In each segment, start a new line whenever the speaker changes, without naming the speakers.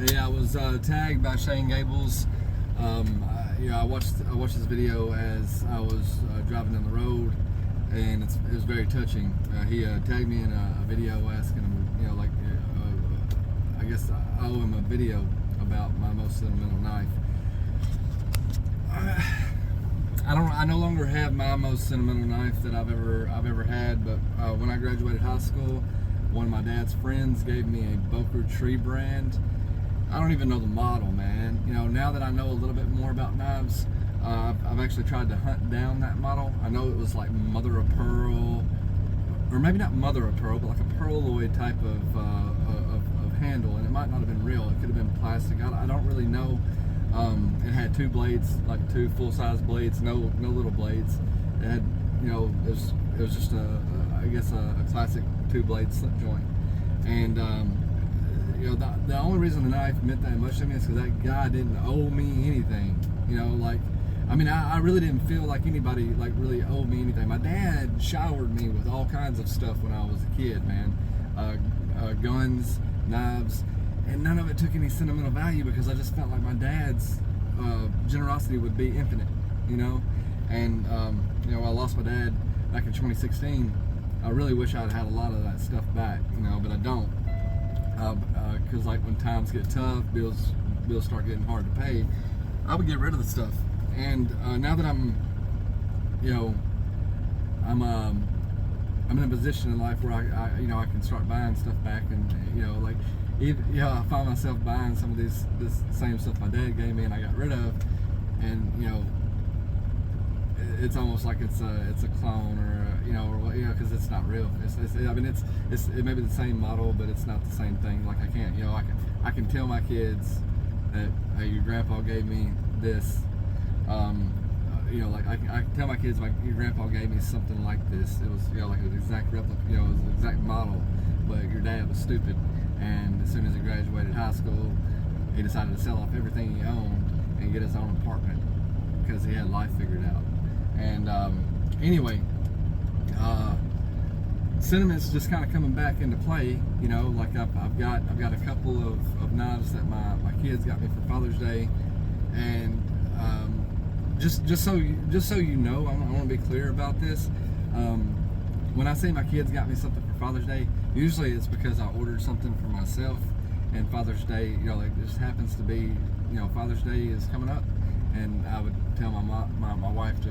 Yeah, I was tagged by Shayne Gables. I watched this video as I was driving down the road, and it was very touching. He tagged me in a video asking him, I guess I owe him a video about my most sentimental knife. I no longer have my most sentimental knife that I've ever had, but when I graduated high school, one of my dad's friends gave me a Boker Tree brand. I don't even know the model, man. Now that I know a little bit more about knives, I've actually tried to hunt down that model. I know it was like mother of pearl, or maybe not mother of pearl, but like a pearloid type of handle, and it might not have been real. It could have been plastic. I don't really know. It had two blades, like two full-size blades, no little blades. It had, it was just I guess a classic two-blade slip joint. And the only reason the knife meant that much to me is because that guy didn't owe me anything. I really didn't feel like anybody really owed me anything. My dad showered me with all kinds of stuff when I was a kid, man. Guns, knives, and none of it took any sentimental value because I just felt like my dad's generosity would be infinite, And I lost my dad back in 2016. I really wish I'd had a lot of that stuff back, but I don't. Because when times get tough, bills start getting hard to pay, I would get rid of the stuff. And now that I'm in a position in life where I can start buying stuff back, and I find myself buying some of this same stuff my dad gave me and I got rid of, and it's almost like it's a clone because it's not real. It may be the same model, but it's not the same thing. Like I can tell my kids that, hey, your grandpa gave me this. I can tell my kids, your grandpa gave me something like this. It was like an exact replica, it was an exact model, but your dad was stupid, and as soon as he graduated high school, he decided to sell off everything he owned and get his own apartment because he had life figured out. And sentiment's just kind of coming back into play. I've got a couple of knives that my kids got me for Father's Day, and just so you know, I want to be clear about this. When I say my kids got me something for Father's Day, usually it's because I ordered something for myself, and Father's Day, it just happens to be, Father's Day is coming up, and I would tell my wife to,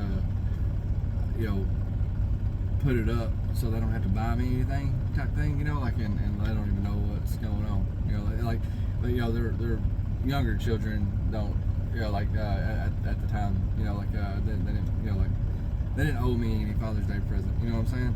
put it up so they don't have to buy me anything type thing, and they don't even know what's going on, they're younger children don't, at the time, they didn't owe me any Father's Day present, you know what I'm saying?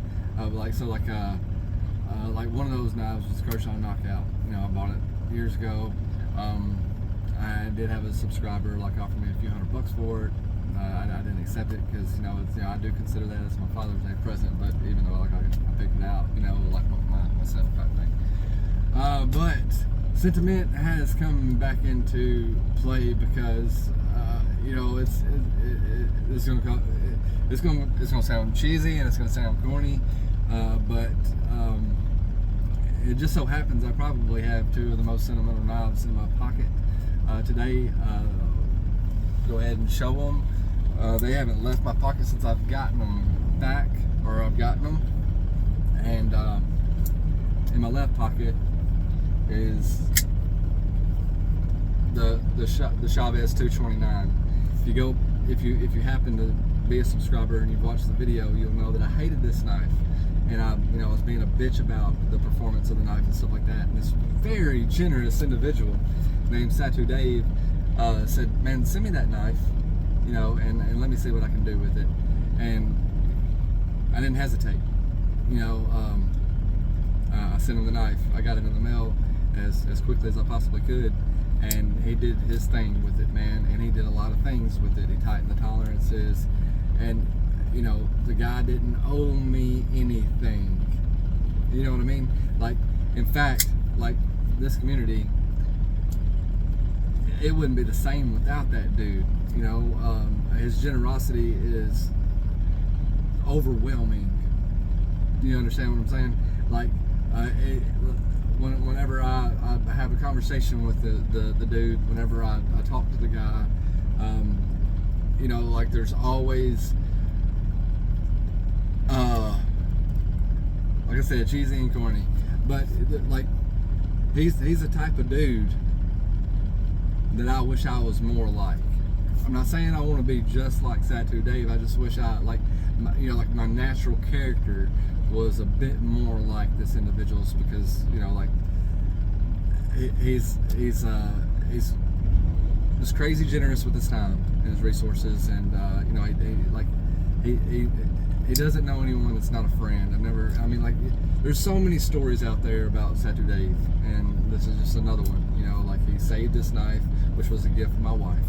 One of those knives was Kershaw Knockout. I bought it years ago. I did have a subscriber offer me a few $100 for it. I didn't accept it because I do consider that as my Father's Day present. But even though I picked it out, myself type thing. But sentiment has come back into play because it's gonna sound cheesy and it's gonna sound corny, but it just so happens I probably have two of the most sentimental knives in my pocket today. Go ahead and show them. They haven't left my pocket since I've gotten them back, or I've gotten them. And in my left pocket is the Chavez 229. If you happen to be a subscriber and you've watched the video, you'll know that I hated this knife, and I was being a bitch about the performance of the knife and stuff like that. And this very generous individual named Satu Dave said, "Man, send me that knife, and let me see what I can do with it." And I didn't hesitate. I sent him the knife. I got it in the mail as quickly as I possibly could, and he did his thing with it, man. And he did a lot of things with it. He tightened the tolerances, and the guy didn't owe me anything. You know what I mean? In fact, this community, it wouldn't be the same without that dude. His generosity is overwhelming. Do you understand what I'm saying? Whenever I have a conversation with the dude whenever I talk to the guy. You know, like there's always, like I said, cheesy and corny, but like he's the type of dude that I wish I was more like. I'm not saying I want to be just like Satu Dave. I just wish I like my natural character was a bit more like this individual's, because like he's just crazy generous with his time and his resources, and he doesn't know anyone that's not a friend. There's so many stories out there about Satu Dave, and this is just another one. Like he saved this knife, which was a gift from my wife,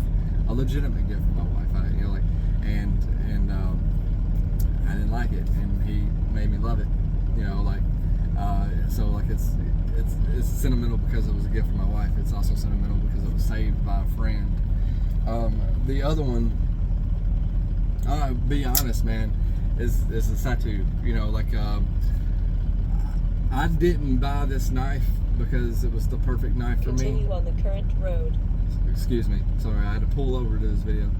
a legitimate gift from my wife. I didn't like it, and he made me love it. So like it's sentimental because it was a gift from my wife. It's also sentimental because it was saved by a friend. The other one, I'll be honest, man, is a Satu. I didn't buy this knife because it was the perfect knife for me.
Continue on the current road.
Excuse me. Sorry, I had to pull over to this video.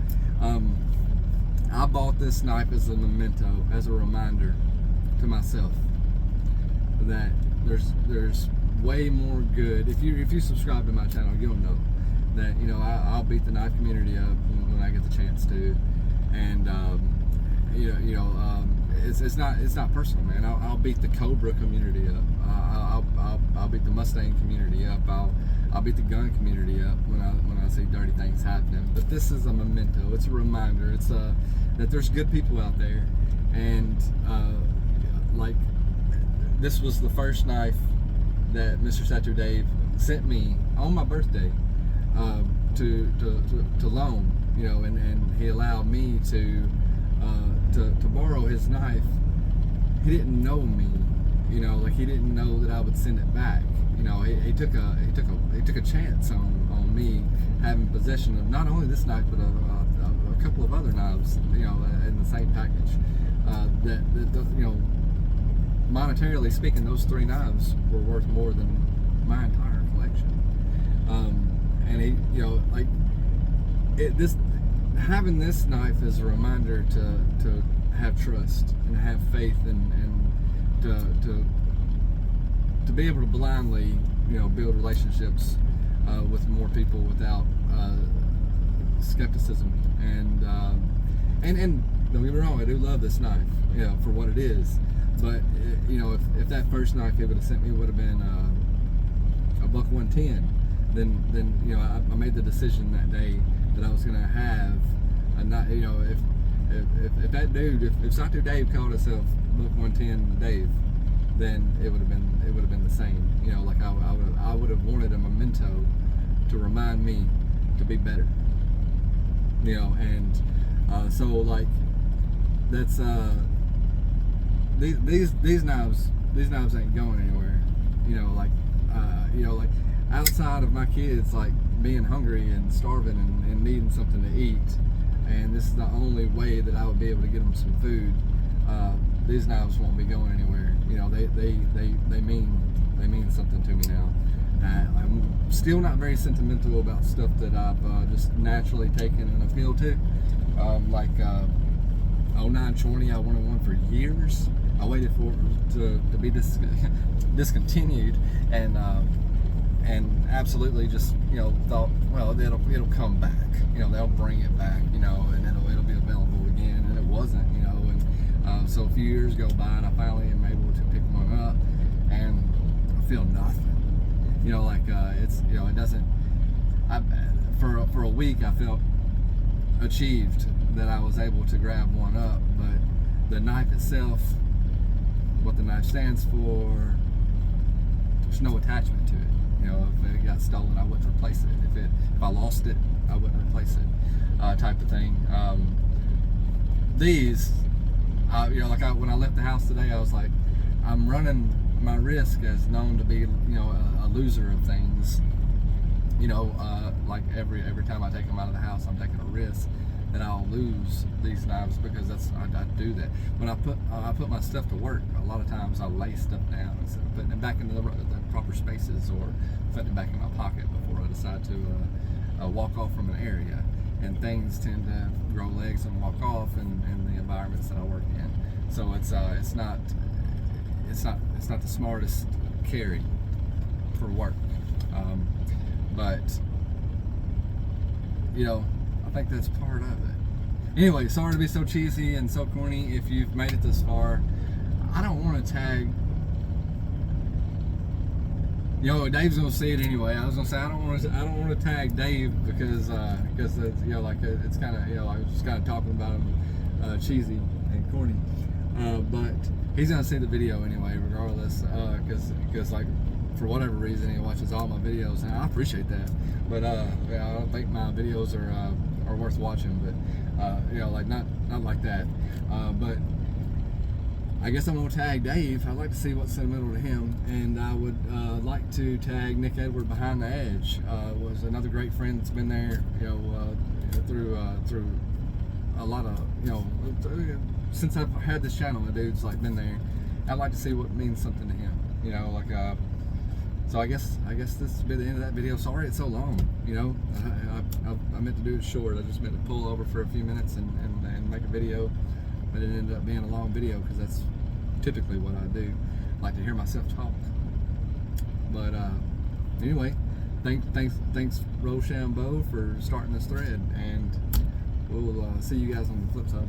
I bought this knife as a memento, as a reminder to myself that there's way more good. If you subscribe to my channel, you'll know that I'll beat the knife community up when I get the chance to, and it's not personal, man. I'll beat the Cobra community up. I'll beat the Mustang community up. I'll beat the gun community up when I see dirty things happening. But this is a memento. It's a reminder. It's that there's good people out there, and like this was the first knife that Mr. Satu Dave sent me on my birthday to loan. And he allowed me to borrow his knife. He didn't know me, like he didn't know that I would send it back. He took a chance on me having possession of not only this knife but a couple of other knives, in the same package. Monetarily speaking, those 3 knives were worth more than my entire collection. And having this knife is a reminder to have trust and have faith, and to be able to blindly build relationships with more people without skepticism, and don't get me wrong, I do love this knife for what it is, but if that first knife he would have sent me would have been a buck 110, then I made the decision that day that I was going to have a knife. If that dude, if Satu Dave called himself buck 110 Dave, then it would have been the same. I would have wanted a memento to remind me to be better. So like that's these knives ain't going anywhere. Like outside of my kids like being hungry and starving and needing something to eat, and this is the only way that I would be able to get them some food. These knives won't be going anywhere. They mean something to me now. I'm still not very sentimental about stuff that I've just naturally taken an appeal to. 0920, I wanted one for years. I waited for it to be discontinued, and absolutely just thought, well, it'll come back. They'll bring it back. And it'll be available again, and it wasn't. So a few years go by, and I finally am able to pick one up, and I feel nothing. It doesn't. For a week, I felt achieved that I was able to grab one up, but the knife itself, what the knife stands for, there's no attachment to it. If it got stolen, I wouldn't replace it. If I lost it, I wouldn't replace it, type of thing. These, when I left the house today, I was like, I'm running my risk as known to be, a loser of things. Like every time I take them out of the house, I'm taking a risk then I'll lose these knives because I do that. When I put my stuff to work, a lot of times I lay stuff down instead of putting it back into the proper spaces, or putting it back in my pocket before I decide to walk off from an area. And things tend to grow legs and walk off in the environments that I work in. So it's not the smartest carry for work, but I think that's part of it. Anyway, sorry to be so cheesy and so corny. If you've made it this far, I don't want to tag. Dave's gonna see it anyway. I was gonna say I don't want to tag Dave because it's kind of I was just kind of talking about him cheesy and corny, but he's gonna see the video anyway, regardless, because like for whatever reason he watches all my videos, and I appreciate that. But I don't think my videos are worth watching. But like not like that. But I guess I'm gonna tag Dave. I'd like to see what's sentimental to him, and I would like to tag Nick Edward Behind the Edge. Was another great friend that's been there, through a lot of since I've had this channel. The dude's like been there. I'd like to see what means something to him. So I guess this will be the end of that video. Sorry it's so long. I meant to do it short. I just meant to pull over for a few minutes and make a video. But it ended up being a long video because that's typically what I do. I like to hear myself talk. But anyway, thanks Rochambeau for starting this thread, and we'll see you guys on the flip side.